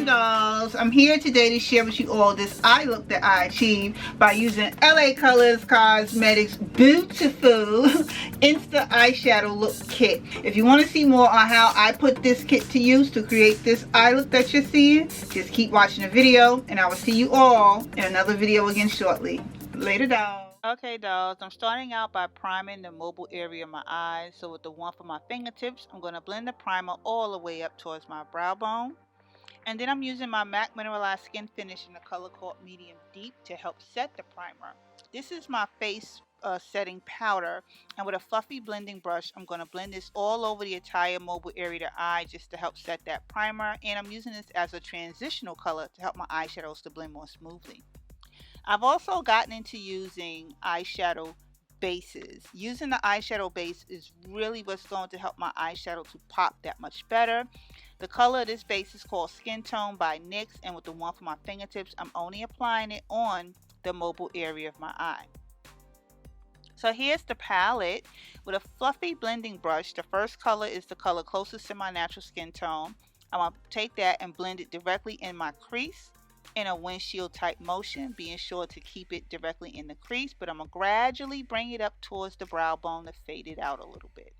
Dolls, I'm here today to share with you all this eye look that I achieved by using LA Colors Cosmetics beautiful Insta Eyeshadow Look Kit. If you want to see more on how I put this kit to use to create this eye look that you're seeing, just keep watching the video, and I will see you all in another video again shortly. Later, dolls. Okay, dolls, I'm starting out by priming the mobile area of my eyes. So with the one for my fingertips, I'm going to blend the primer all the way up towards my brow bone. And then I'm using my MAC Mineralized Skin Finish in the color called Medium Deep to help set the primer. This is my face setting powder, and with a fluffy blending brush, I'm going to blend this all over the entire mobile area of the eye just to help set that primer. And I'm using this as a transitional color to help my eyeshadows to blend more smoothly. I've also gotten into using eyeshadow bases. Using the eyeshadow base is really what's going to help my eyeshadow to pop that much better. The color of this base is called Skin Tone by NYX, and with the one for my fingertips, I'm only applying it on the mobile area of my eye. So here's the palette with a fluffy blending brush. The first color is the color closest to my natural skin tone. I'm going to take that and blend it directly in my crease in a windshield type motion, being sure to keep it directly in the crease, but I'm going to gradually bring it up towards the brow bone to fade it out a little bit.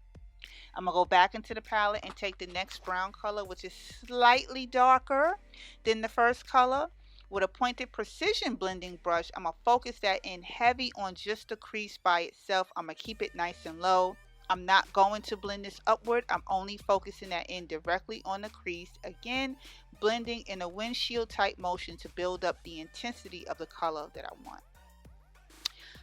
I'm going to go back into the palette and take the next brown color, which is slightly darker than the first color. With a pointed precision blending brush, I'm going to focus that in heavy on just the crease by itself. I'm going to keep it nice and low. I'm not going to blend this upward. I'm only focusing that in directly on the crease. Again, blending in a windshield type motion to build up the intensity of the color that I want.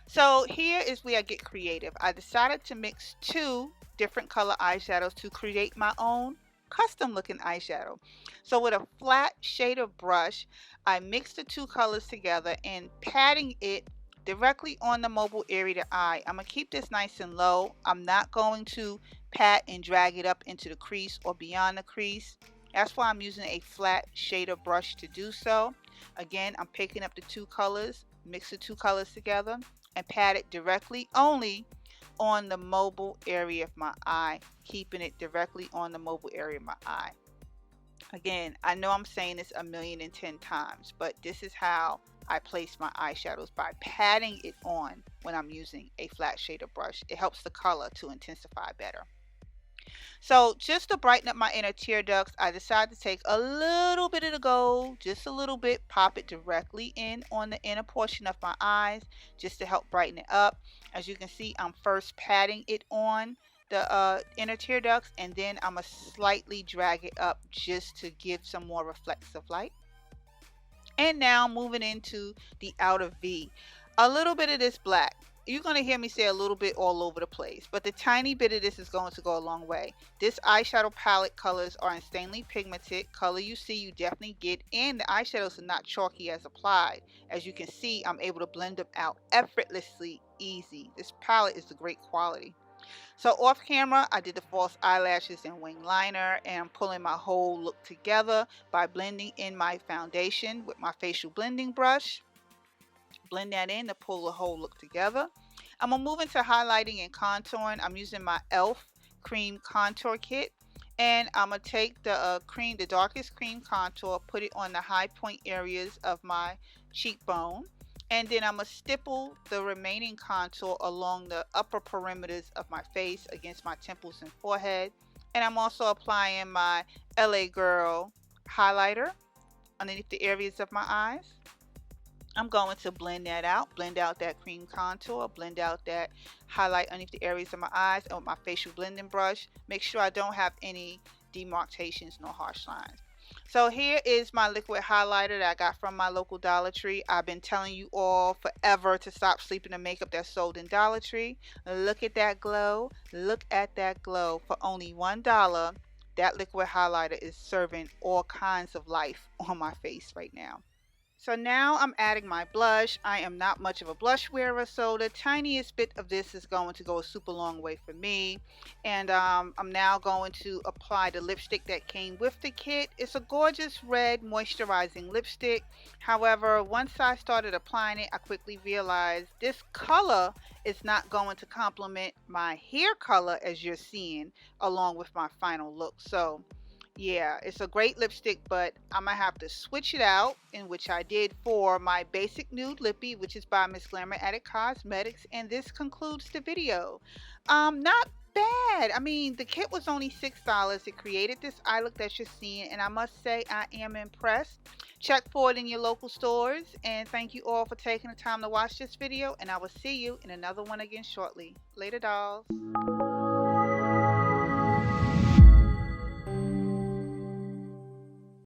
So here is where I get creative. I decided to mix two different color eyeshadows to create my own custom looking eyeshadow. So with a flat shader brush, I mix the two colors together and patting it directly on the mobile area of the eye. I'm going to keep this nice and low. I'm not going to pat and drag it up into the crease or beyond the crease. That's why I'm using a flat shader brush to do so. Again, I'm picking up the two colors, mix the two colors together, and pat it directly only on the mobile area of my eye, keeping it directly on the mobile area of my eye. Again, I know I'm saying this 1,010,000 times, but this is how I place my eyeshadows, by patting it on when I'm using a flat shader brush. It helps the color to intensify better. So just to brighten up my inner tear ducts, I decided to take a little bit of the gold, just a little bit, pop it directly in on the inner portion of my eyes just to help brighten it up. As you can see, I'm first patting it on the inner tear ducts, and then I'm going to slightly drag it up just to give some more reflexive light. And now moving into the outer V, a little bit of this black. You're going to hear me say a little bit all over the place, but the tiny bit of this is going to go a long way. This eyeshadow palette colors are insanely pigmented. Color you see, you definitely get, and the eyeshadows are not chalky as applied. As you can see, I'm able to blend them out effortlessly easy. This palette is a great quality. So off camera, I did the false eyelashes and wing liner, and I'm pulling my whole look together by blending in my foundation with my facial blending brush. Blend that in to pull the whole look together. I'm going to move into highlighting and contouring. I'm using my e.l.f. cream contour kit, and I'm going to take the cream, the darkest cream contour, put it on the high point areas of my cheekbone, and then I'm going to stipple the remaining contour along the upper perimeters of my face against my temples and forehead. And I'm also applying my LA Girl highlighter underneath the areas of my eyes. I'm going to blend that out, blend out that cream contour, blend out that highlight underneath the areas of my eyes, and with my facial blending brush, make sure I don't have any demarcations, no harsh lines. So here is my liquid highlighter that I got from my local Dollar Tree. I've been telling you all forever to stop sleeping the makeup that's sold in Dollar Tree. Look at that glow. Look at that glow. For only $1, that liquid highlighter is serving all kinds of life on my face right now. So now I'm adding my blush. I am not much of a blush wearer, so the tiniest bit of this is going to go a super long way for me. And I'm now going to apply the lipstick that came with the kit. It's a gorgeous red moisturizing lipstick. However, once I started applying it, I quickly realized this color is not going to complement my hair color as you're seeing along with my final look. So yeah, it's a great lipstick, but I'm gonna have to switch it out, in which I did for my basic nude lippy, which is by MzGlamourAddict Cosmetics. And this concludes the video. Not bad. I mean, the kit was only $6. It created this eye look that you're seeing, and I must say I am impressed. Check for it in your local stores, and thank you all for taking the time to watch this video, and I will see you in another one again shortly. Later, dolls.